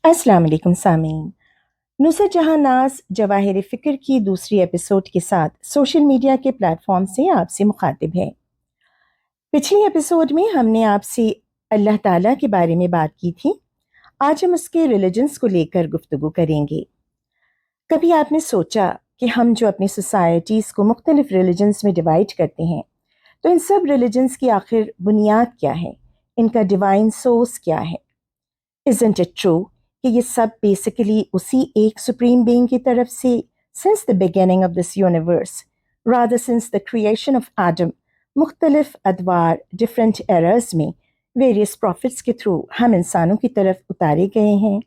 अस्सलाम वालेकुम सामीन। नुसरत जहां नाज जवाहिर फ़िक्र की दूसरी एपिसोड के साथ सोशल मीडिया के प्लेटफॉर्म से आपसे मुखातिब है। पिछली एपिसोड में हमने आपसे अल्लाह ताला के बारे में बात की थी। आज हम उसके रिलीजन्स को लेकर गुफ्तगू करेंगे। कभी आपने सोचा कि हम जो अपनी सोसाइटीज़ को मुख्तलिफ रिलीजन्स में डिवाइड करते हैं, तो इन सब रिलीजन्स की आखिर बुनियाद क्या है, इनका डिवाइन सोर्स क्या है? Isn't it true कि ये सब बेसिकली उसी एक सुप्रीम बीइंग की तरफ से since the beginning of this universe, rather since the creation of Adam, मुख्तलिफ अदवार डिफरेंट एरर्स में वेरियस प्रॉफिट्स के थ्रू हम इंसानों की तरफ उतारे गए हैं,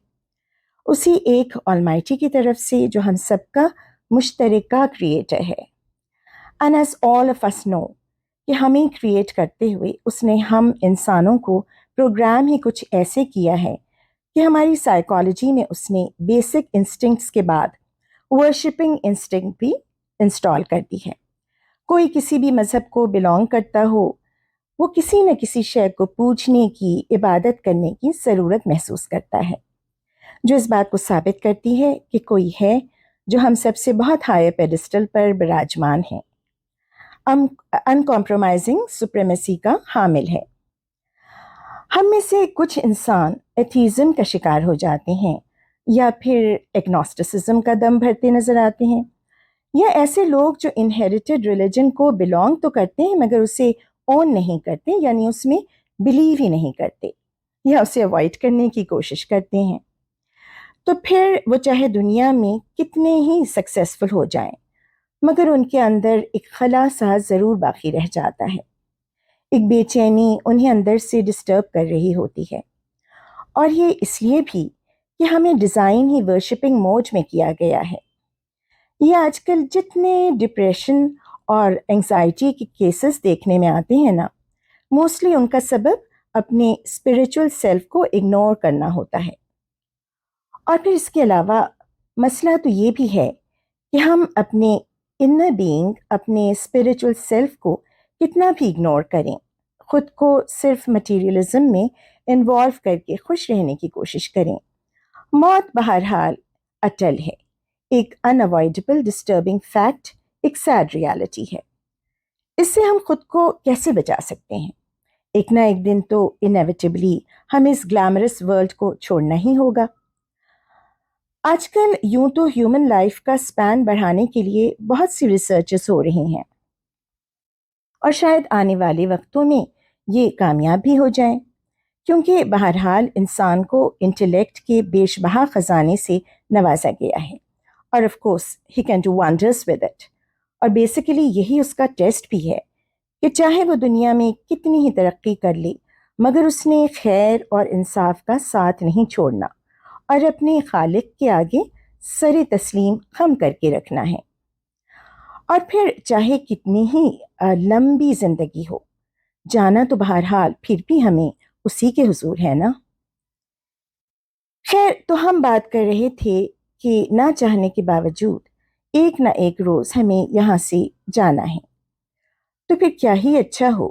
उसी एक ऑलमाइटी की तरफ से जो हम सबका मुश्तरका क्रिएटर है। And as all of us know कि हमें क्रिएट करते हुए उसने हम इंसानों को प्रोग्राम ही कुछ ऐसे किया है कि हमारी साइकोलॉजी में उसने बेसिक इंस्टिंक्ट्स के बाद वर्शिपिंग इंस्टिंक्ट भी इंस्टॉल कर दी है। कोई किसी भी मज़हब को बिलोंग करता हो, वो किसी न किसी शय को पूजने की, इबादत करने की ज़रूरत महसूस करता है, जो इस बात को साबित करती है कि कोई है जो हम सबसे बहुत हायर पेडिस्टल पर विराजमान है, अनकॉम्प्रोमाइजिंग सुप्रीमेसी का हामिल है। हम में से कुछ इंसान एथीज़म का शिकार हो जाते हैं, या फिर एग्नोस्टिसिज्म का दम भरते नजर आते हैं, या ऐसे लोग जो इनहेरिटेड रिलीजन को बिलोंग तो करते हैं मगर उसे ओन नहीं करते, यानी उसमें बिलीव ही नहीं करते, या उसे अवॉइड करने की कोशिश करते हैं। तो फिर वो चाहे दुनिया में कितने ही सक्सेसफुल हो जाएं, मगर उनके अंदर एक खला सा ज़रूर बाकी रह जाता है। एक बेचैनी उन्हें अंदर से डिस्टर्ब कर रही होती है, और ये इसलिए भी कि हमें डिज़ाइन ही वर्शिपिंग मोड में किया गया है। ये आजकल जितने डिप्रेशन और एंजाइटी के केसेस देखने में आते हैं ना, मोस्टली उनका सबब अपने स्पिरिचुअल सेल्फ को इग्नोर करना होता है। और फिर इसके अलावा मसला तो ये भी है कि हम अपने इनर बीइंग, अपने स्पिरिचुअल सेल्फ को कितना भी इग्नोर करें, खुद को सिर्फ मटीरियलिज्म में इन्वॉल्व करके खुश रहने की कोशिश करें, मौत बहरहाल अटल है, एक अनअवॉइडेबल डिस्टर्बिंग फैक्ट, एक सैड रियलिटी है। इससे हम खुद को कैसे बचा सकते हैं? एक ना एक दिन तो इनेविटेबली हमें इस ग्लैमरस वर्ल्ड को छोड़ना ही होगा। आजकल यूं तो ह्यूमन लाइफ का स्पैन बढ़ाने के लिए बहुत सी रिसर्चेस हो रही हैं, और शायद आने वाले वक्तों में ये कामयाब भी हो जाएं, क्योंकि बहरहाल इंसान को इंटेलेक्ट के बेशबहा ख़जाने से नवाजा गया है, और of course he can do wonders with it. और बेसिकली यही उसका टेस्ट भी है कि चाहे वो दुनिया में कितनी ही तरक्की कर ले, मगर उसने खैर और इंसाफ का साथ नहीं छोड़ना, और अपने खालिक के आगे सरे तस्लीम खम करके रखना है। और फिर चाहे कितनी ही लंबी जिंदगी हो, जाना तो बहरहाल फिर भी हमें उसी के हुजूर है ना। खैर, तो हम बात कर रहे थे कि ना चाहने के बावजूद एक ना एक रोज हमें यहाँ से जाना है। तो फिर क्या ही अच्छा हो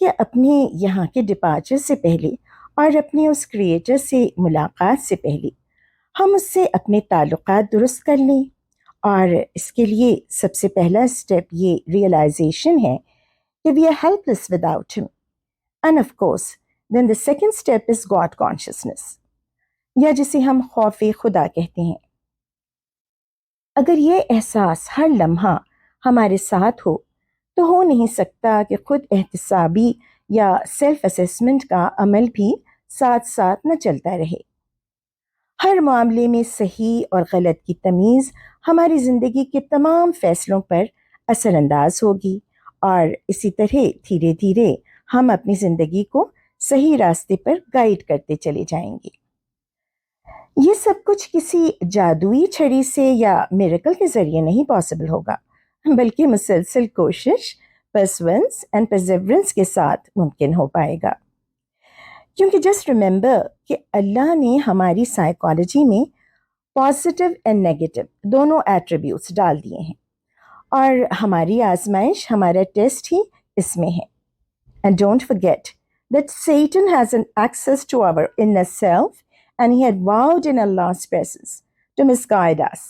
कि अपने यहाँ के डिपार्चर से पहले और अपने उस क्रिएटर से मुलाकात से पहले हम उससे अपने ताल्लुकात दुरुस्त कर लें। और इसके लिए सबसे पहला स्टेप ये रियलाइजेशन है कि we are helpless without him, and of course then the second step is God consciousness, या जिसे हम खौफ खुदा कहते हैं। अगर ये एहसास हर लम्हा हमारे साथ हो हो नहीं सकता कि खुद एहतसाबी या सेल्फ असेसमेंट का अमल भी साथ साथ न चलता रहे। हर मामले में सही और गलत की तमीज़ हमारी ज़िंदगी के तमाम फ़ैसलों पर असरअंदाज होगी, और इसी तरह धीरे धीरे हम अपनी ज़िंदगी को सही रास्ते पर गाइड करते चले जाएंगे। ये सब कुछ किसी जादुई छड़ी से या मिरेकल के ज़रिए नहीं पॉसिबल होगा, बल्कि मुसलसल कोशिश, पर्सवेरेंस एंड परसेवरेंस के साथ मुमकिन हो पाएगा। क्योंकि जस्ट रिमेंबर कि अल्लाह ने हमारी साइकोलॉजी में पॉजिटिव एंड नेगेटिव दोनों एट्रीब्यूट्स डाल दिए हैं, और हमारी आजमाइश, हमारा टेस्ट ही इसमें है। And don't forget that Satan has an access to our inner self and he had vowed in Allah's presence to misguide us.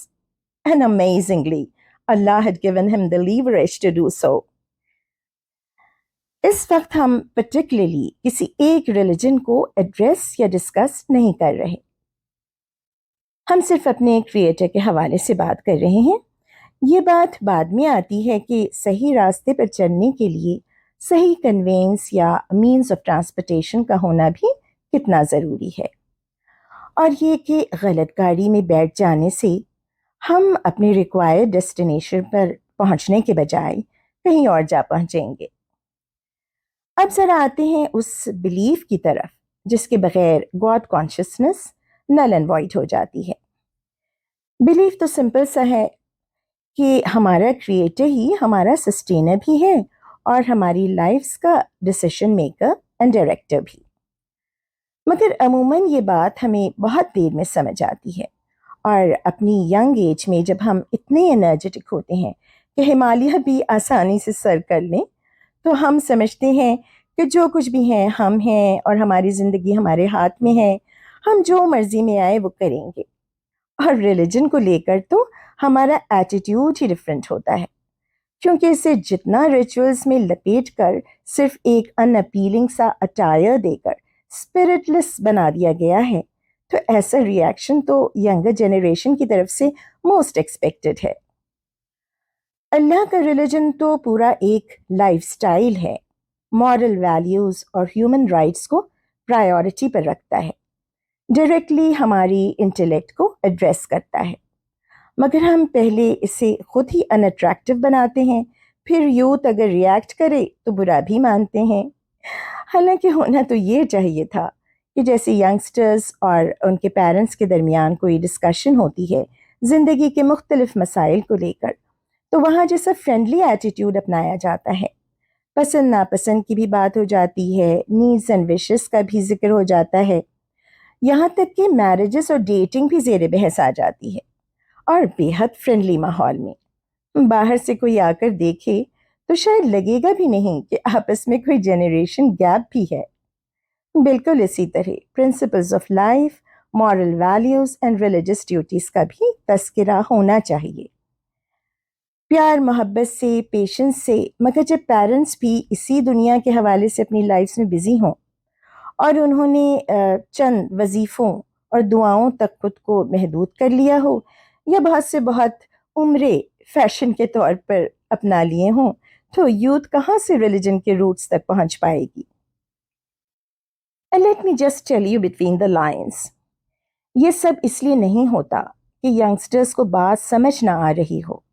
And amazingly, Allah had given him the leverage to do so. इस वक्त हम particularly किसी एक religion को address या discuss नहीं कर रहे, हम सिर्फ अपने क्रिएटर के हवाले से बात कर रहे हैं। ये बात बाद में आती है कि सही रास्ते पर चलने के लिए सही कन्वेंस या मीन्स ऑफ ट्रांसपोर्टेशन का होना भी कितना ज़रूरी है, और ये कि गलत गाड़ी में बैठ जाने से हम अपने रिक्वायर्ड डेस्टिनेशन पर पहुंचने के बजाय कहीं और जा पहुंचेंगे। अब ज़रा आते हैं उस बिलीफ की तरफ जिसके बगैर God consciousness null and void हो जाती है। बिलीफ तो सिंपल सा है कि हमारा क्रिएटर ही हमारा सस्टेनर भी है और हमारी लाइफ्स का डिसीजन मेकर एंड डायरेक्टर भी। मगर अमूमन ये बात हमें बहुत देर में समझ आती है, और अपनी यंग एज में जब हम इतने एनर्जेटिक होते हैं कि हिमालय भी आसानी से सर कर लें, तो हम समझते हैं कि जो कुछ भी है हम हैं और हमारी ज़िंदगी हमारे हाथ में है, हम जो मर्ज़ी में आए वो करेंगे। और रिलीजन को लेकर तो हमारा एटीट्यूड ही डिफरेंट होता है, क्योंकि इसे जितना रिचुअल्स में लपेट कर सिर्फ एक अनअपीलिंग सा अटायर देकर स्पिरिटलेस बना दिया गया है, तो ऐसा रिएक्शन तो यंगर जनरेशन की तरफ से मोस्ट एक्सपेक्टेड है। अल्लाह का रिलीजन तो पूरा एक लाइफस्टाइल है, मॉरल वैल्यूज़ और ह्यूमन राइट्स को प्रायोरिटी पर रखता है, डायरेक्टली हमारी इंटेलेक्ट को एड्रेस करता है। मगर हम पहले इसे खुद ही अनअट्रैक्टिव बनाते हैं, फिर यूथ अगर रिएक्ट करे तो बुरा भी मानते हैं। हालांकि होना तो ये चाहिए था कि जैसे यंगस्टर्स और उनके पेरेंट्स के दरमियान कोई डिस्कशन होती है ज़िंदगी के मुख्तलिफ मसाइल को लेकर, तो वहाँ जैसा फ्रेंडली एटीट्यूड अपनाया जाता है, पसंद नापसंद की भी बात हो जाती है, नीड्स एंड विशेस का भी जिक्र हो जाता है, यहाँ तक कि मैरिजेस और डेटिंग भी ज़ेर बहस आ जाती है। और बेहद फ्रेंडली माहौल में बाहर से कोई आकर देखे तो शायद लगेगा भी नहीं कि आपस में कोई जनरेशन गैप भी है। बिल्कुल इसी तरह principles of life, moral values and religious duties का भी तस्करा होना चाहिए, प्यार मोहब्बत से, पेशेंस से। मगर जब पेरेंट्स भी इसी दुनिया के हवाले से अपनी लाइफ में बिज़ी हों और उन्होंने चंद वजीफ़ों और दुआओं तक खुद को महदूद कर लिया हो, या बहुत से बहुत उम्रे फैशन के तौर पर अपना लिए हों, तो यूथ कहाँ से रिलीजन के रूट्स तक पहुँच पाएगी। And let me just tell you between the lines, ये सब इसलिए नहीं होता कि यंगस्टर्स को बात समझ ना आ रही हो,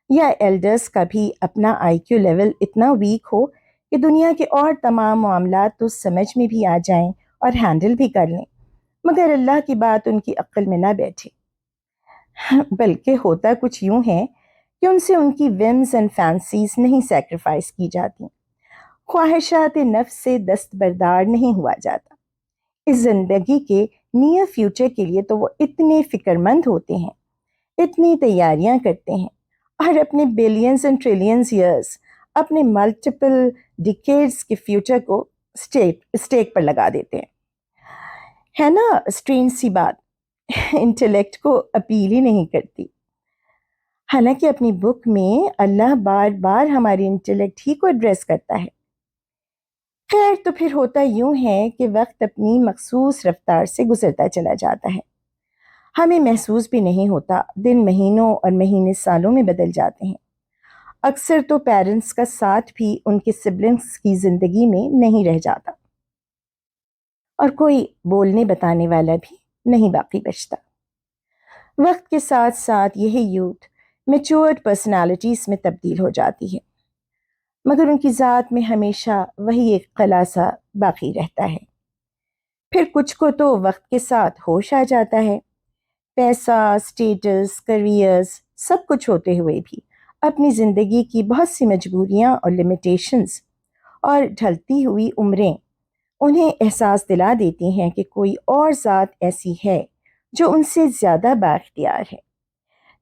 या एल्डर्स का भी अपना IQ लेवल इतना वीक हो कि दुनिया के और तमाम मामलात तो समझ में भी आ जाएं और हैंडल भी कर लें, मगर अल्लाह की बात उनकी अक्ल में ना बैठे। बल्कि होता कुछ यूं है कि उनसे उनकी विम्स एंड फैंसीज नहीं सैक्रिफाइस की जाती, ख्वाहिशात नफ्स से दस्तबरदार नहीं हुआ जाता। इस ज़िंदगी के नियर फ्यूचर के लिए तो वो इतने फिक्रमंद होते हैं, इतनी तैयारियां करते हैं, और अपने बिलियंस एंड ट्रिलियंस ईयर्स, अपने मल्टीपल डिकेड्स के फ्यूचर को स्टेक पर लगा देते हैं। है ना स्ट्रेंज सी बात, इंटेलेक्ट को अपील ही नहीं करती। हालांकि अपनी बुक में अल्लाह बार बार हमारी इंटेलेक्ट ही को एड्रेस करता है। खैर, तो फिर होता यूं है कि वक्त अपनी मखसूस रफ्तार से गुजरता चला जाता है, हमें महसूस भी नहीं होता, दिन महीनों और महीने सालों में बदल जाते हैं। अक्सर तो पेरेंट्स का साथ भी उनके सिबलिंग्स की ज़िंदगी में नहीं रह जाता, और कोई बोलने बताने वाला भी नहीं बाकी बचता। वक्त के साथ साथ यही यूथ मैच्योर्ड पर्सनालिटीज़ में तब्दील हो जाती है, मगर उनकी ज़ात में हमेशा वही एक खलासा बाकी रहता है। फिर कुछ को तो वक्त के साथ होश आ जाता है, पैसा, स्टेटस, करियर्स सब कुछ होते हुए भी अपनी ज़िंदगी की बहुत सी मजबूरियाँ और लिमिटेशंस और ढलती हुई उम्रें उन्हें एहसास दिला देती हैं कि कोई और ज़ात ऐसी है जो उनसे ज़्यादा बाख्तियार है,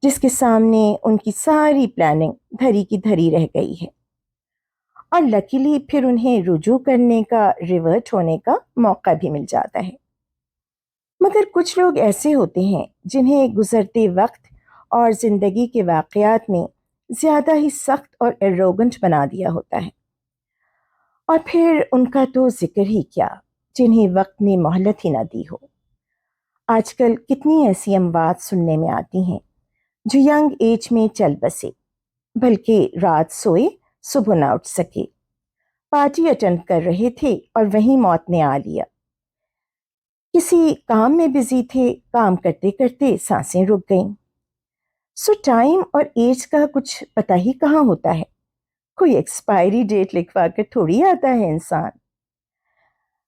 जिसके सामने उनकी सारी प्लानिंग धरी की धरी रह गई है, और लकीली फिर उन्हें रुजू करने का, रिवर्ट होने का मौका भी मिल जाता है। مگر کچھ لوگ ایسے ہوتے ہیں جنہیں گزرتے وقت اور زندگی کے واقعات نے زیادہ ہی سخت اور ایروگنٹ بنا دیا ہوتا ہے، اور پھر ان کا تو ذکر ہی کیا، جنہیں وقت نے مہلت ہی نہ دی ہو۔ آج کل کتنی ایسی اموات سننے میں آتی ہیں جو ینگ ایج میں چل بسے، بلکہ رات سوئے صبح نہ اٹھ سکے، پارٹی اٹینڈ کر رہے تھے اور وہیں موت نے آ لیا، کسی کام میں بزی تھے، کام کرتے کرتے سانسیں رک گئیں۔ سو ٹائم اور ایج کا کچھ پتہ ہی کہاں ہوتا ہے، کوئی ایکسپائری ڈیٹ لکھوا کر تھوڑی آتا ہے انسان۔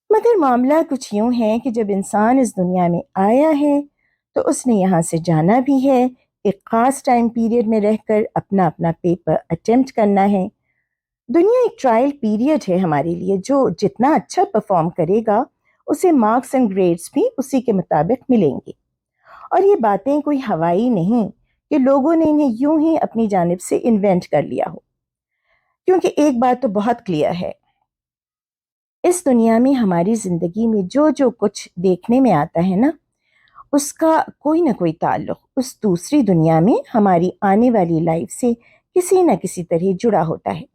مگر معاملہ کچھ یوں ہے کہ جب انسان اس دنیا میں آیا ہے تو اس نے یہاں سے جانا بھی ہے، ایک خاص ٹائم پیریڈ میں رہ کر اپنا اپنا پیپر اٹیمپٹ کرنا ہے۔ دنیا ایک ٹرائل پیریڈ ہے ہمارے لیے، جو جتنا اچھا پرفارم کرے گا اسے مارکس اینڈ گریڈز بھی اسی کے مطابق ملیں گے۔ اور یہ باتیں کوئی ہوائی نہیں کہ لوگوں نے انہیں یوں ہی اپنی جانب سے انوینٹ کر لیا ہو، کیونکہ ایک بات تو بہت کلیئر ہے، اس دنیا میں ہماری زندگی میں جو جو کچھ دیکھنے میں آتا ہے نا، اس کا کوئی نہ کوئی تعلق اس دوسری دنیا میں ہماری آنے والی لائف سے کسی نہ کسی طرح جڑا ہوتا ہے۔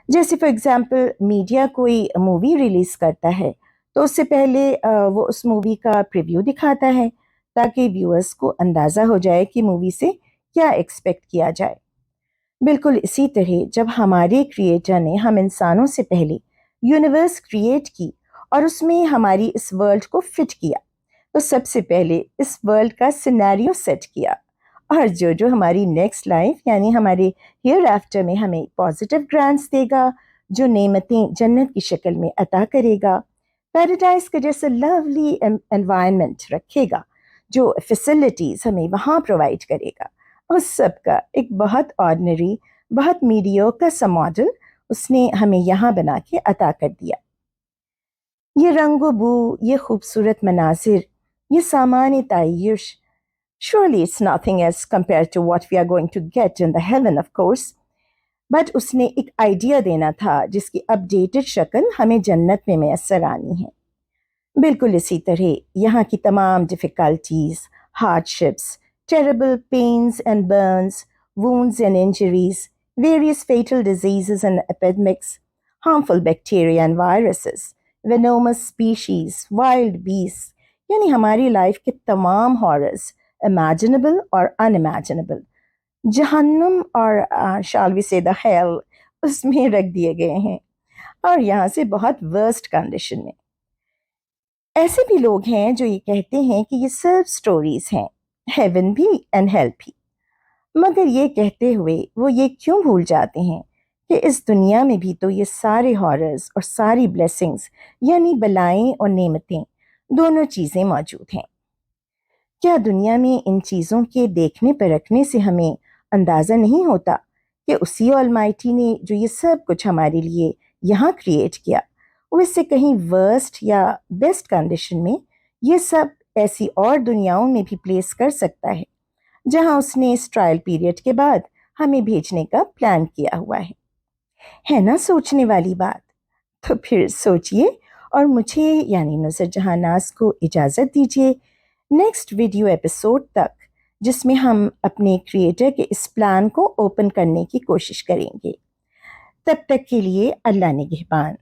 جیسے فار ایگزامپل میڈیا کوئی مووی ریلیز کرتا ہے تو اس سے پہلے وہ اس مووی کا پریویو دکھاتا ہے تاکہ ویورز کو اندازہ ہو جائے کہ مووی سے کیا ایکسپیکٹ کیا جائے۔ بالکل اسی طرح جب ہمارے کریٹر نے ہم انسانوں سے پہلے یونیورس کریٹ کی اور اس میں ہماری اس ورلڈ کو فٹ کیا، تو سب سے پہلے اس ورلڈ کا سینیریو سیٹ کیا، اور جو ہماری نیکسٹ لائف یعنی ہمارے ہیئر آفٹر میں ہمیں پازیٹیو گرانٹس دے گا، جو نعمتیں جنت کی شکل میں عطا کرے گا، پیراڈائز کا جیسا لولی انوائرمنٹ رکھے گا، جو فیسلٹیز ہمیں وہاں پرووائڈ کرے گا، اس سب کا ایک بہت آرڈنری، بہت میڈیوکر سا ماڈل اس نے ہمیں یہاں بنا کے عطا کر دیا۔ یہ رنگ و بو، یہ خوبصورت مناظر، یہ سامان تعیش، surely it's nothing as compared to what we are going to get in the heaven of course، but اس نے ایک آئیڈیا دینا تھا جس کی اپڈیٹڈ شکل ہمیں جنت میں میسر آنی ہے۔ بالکل اسی طرح یہاں کی تمام difficulties, hardships, terrible pains and burns, wounds and injuries, various fatal diseases and epidemics, harmful bacteria and viruses, venomous species, wild beast, یعنی ہماری لائف کے تمام ہاررز، امیجنیبل اور ان امیجنیبل، جہنم اور شال وی سے دا ہیل، اس میں رکھ دیے گئے ہیں، اور یہاں سے بہت ورسٹ کنڈیشن میں۔ ایسے بھی لوگ ہیں جو یہ کہتے ہیں کہ یہ صرف سٹوریز ہیں، ہیون بھی اینڈ ہیل بھی، مگر یہ کہتے ہوئے وہ یہ کیوں بھول جاتے ہیں کہ اس دنیا میں بھی تو یہ سارے ہاررز اور ساری بلیسنگز یعنی بلائیں اور نعمتیں دونوں چیزیں موجود ہیں۔ کیا دنیا میں ان چیزوں کے دیکھنے پرکھنے سے ہمیں اندازہ نہیں ہوتا کہ اسی آلمائٹی نے جو یہ سب کچھ ہمارے لیے یہاں کریٹ کیا، وہ اس سے کہیں ورسٹ یا بیسٹ کنڈیشن میں یہ سب ایسی اور دنیاؤں میں بھی پلیس کر سکتا ہے جہاں اس نے اس ٹرائل پیریڈ کے بعد ہمیں بھیجنے کا پلان کیا ہوا ہے نا سوچنے والی بات؟ تو پھر سوچئے اور مجھے یعنی نظر جہاں ناز کو اجازت دیجیے نیکسٹ ویڈیو ایپیسوڈ تک، جس میں ہم اپنے کریٹر کے اس پلان کو اوپن کرنے کی کوشش کریں گے۔ تب تک کے لیے اللہ نگہبان۔